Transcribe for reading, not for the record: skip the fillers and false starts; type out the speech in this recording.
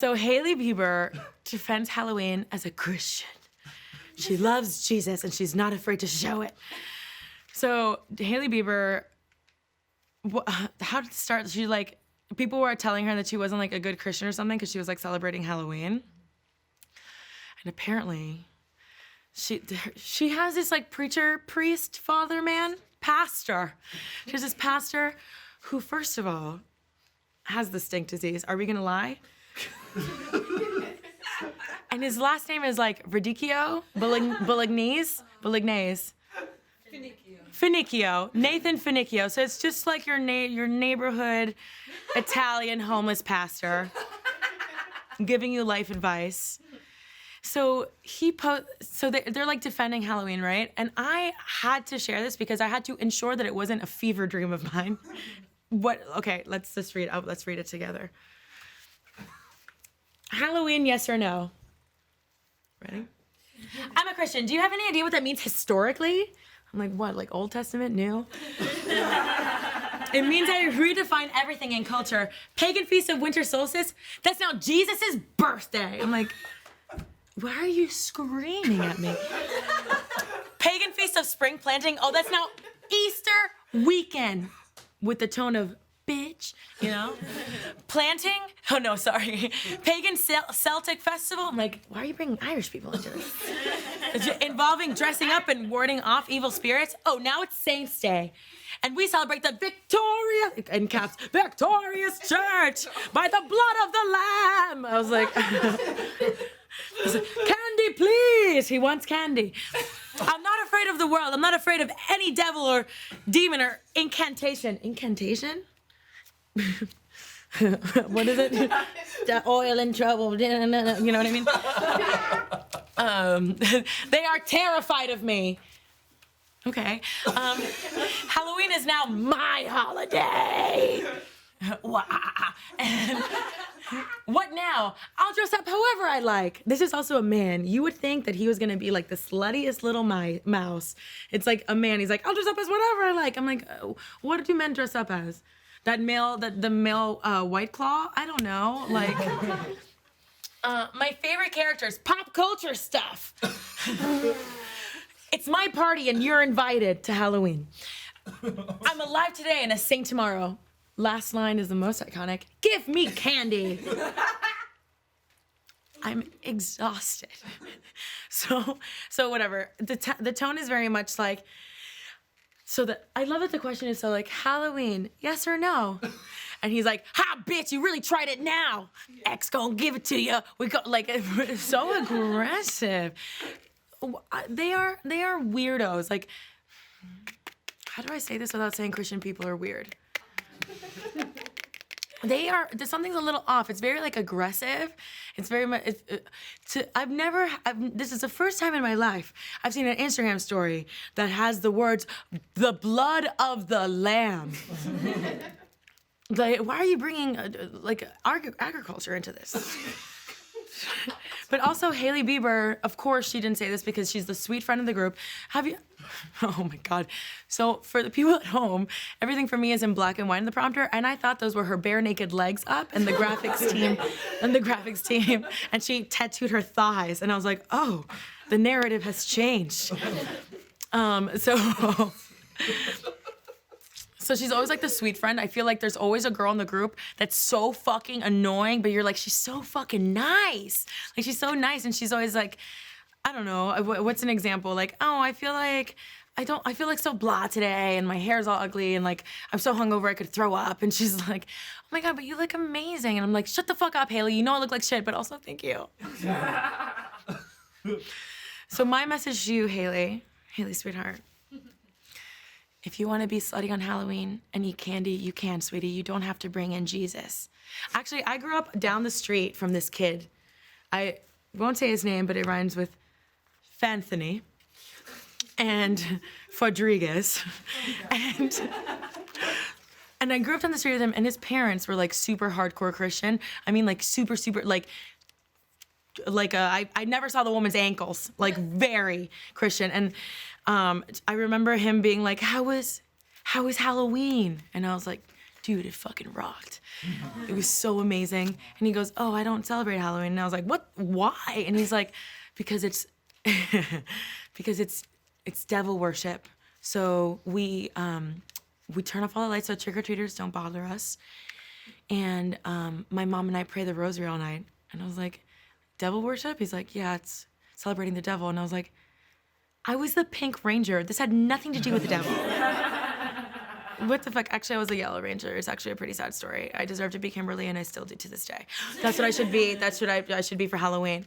So Hailey Bieber defends Halloween as a Christian. She loves Jesus and she's not afraid to show it. So Hailey Bieber, how did it start? She like, people were telling her that she wasn't like a good Christian or something because she was like celebrating Halloween. And apparently she has this like preacher, priest, father, man, pastor. She has this pastor who, first of all, has the stink disease. Are we gonna lie? And his last name is like Radicchio, Bolognese. Finicchio, Nathan Finicchio. So it's just like your neighborhood Italian homeless pastor giving you life advice. So they're like defending Halloween, right? And I had to share this because I had to ensure that it wasn't a fever dream of mine. Okay, let's just read it. Let's read it together. Halloween, yes or no? Ready? I'm a Christian. Do you have any idea what that means historically? I'm like, what, like Old Testament, New? It means I redefine everything in culture. Pagan feast of winter solstice, that's now Jesus' birthday. I'm like, why are you screaming at me? Pagan feast of spring planting, oh, that's now Easter weekend. With the tone of bitch, you know? Planting, oh no, sorry. Pagan Celtic festival, I'm like, why are you bringing Irish people into this? Involving dressing up and warding off evil spirits, oh, now it's Saints' Day. And we celebrate the in caps, victorious church by the blood of the Lamb. I was like, candy, please. He wants candy. I'm not afraid of the world. I'm not afraid of any devil or demon or incantation. Incantation? What is it? The oil in trouble. You know what I mean? They are terrified of me. Okay. Halloween is now my holiday. And what now? I'll dress up however I like. This is also a man. You would think that he was gonna be like the sluttiest little mouse. It's like a man. He's like, I'll dress up as whatever I like. I'm like, what do men dress up as? The male White Claw? I don't know. Like, my favorite characters, pop culture stuff. It's my party and you're invited to Halloween. I'm alive today and a saint tomorrow. Last line is the most iconic. Give me candy. I'm exhausted. So whatever. The tone is very much like, I love that the question is so like, Halloween, yes or no? And he's like, ha, bitch, you really tried it now. X gonna give it to you. We go, like, so aggressive. They are weirdos. Like, how do I say this without saying Christian people are weird? Something's a little off. It's very like aggressive. It's very much, this is the first time in my life I've seen an Instagram story that has the words, the blood of the lamb. Like, why are you bringing agriculture into this? But also Hailey Bieber, of course she didn't say this because she's the sweet friend of the group. Oh my God. So for the people at home, everything for me is in black and white in the prompter, and I thought those were her bare naked legs up and the graphics team, and she tattooed her thighs, and I was like, oh, the narrative has changed. So she's always like the sweet friend. I feel like there's always a girl in the group that's so fucking annoying, but you're like, she's so fucking nice. Like, she's so nice, and she's always like, I don't know, what's an example? Like, oh, I feel like so blah today, and my hair's all ugly, and like, I'm so hungover I could throw up. And she's like, oh my God, but you look amazing. And I'm like, shut the fuck up, Hailey. You know I look like shit, but also thank you. So my message to you, Hailey, sweetheart. If you want to be slutty on Halloween and eat candy, you can, sweetie. You don't have to bring in Jesus. Actually, I grew up down the street from this kid. I won't say his name, but it rhymes with Fanthony and Fodrigas. And I grew up down the street with him, and his parents were like super hardcore Christian. I mean, like super, like I never saw the woman's ankles, like very Christian. And I remember him being like, how was Halloween? And I was like, dude, it fucking rocked. It was so amazing. And he goes, oh, I don't celebrate Halloween. And I was like, what? Why? And he's like, because it's because it's devil worship. So we turn off all the lights so trick-or-treaters don't bother us. And my mom and I pray the rosary all night. And I was like, devil worship? He's like, yeah, it's celebrating the devil. And I was like, I was the Pink Ranger. This had nothing to do with the devil. What the fuck? Actually, I was a Yellow Ranger. It's actually a pretty sad story. I deserve to be Kimberly, and I still do to this day. That's what I should be. That's what I should be for Halloween.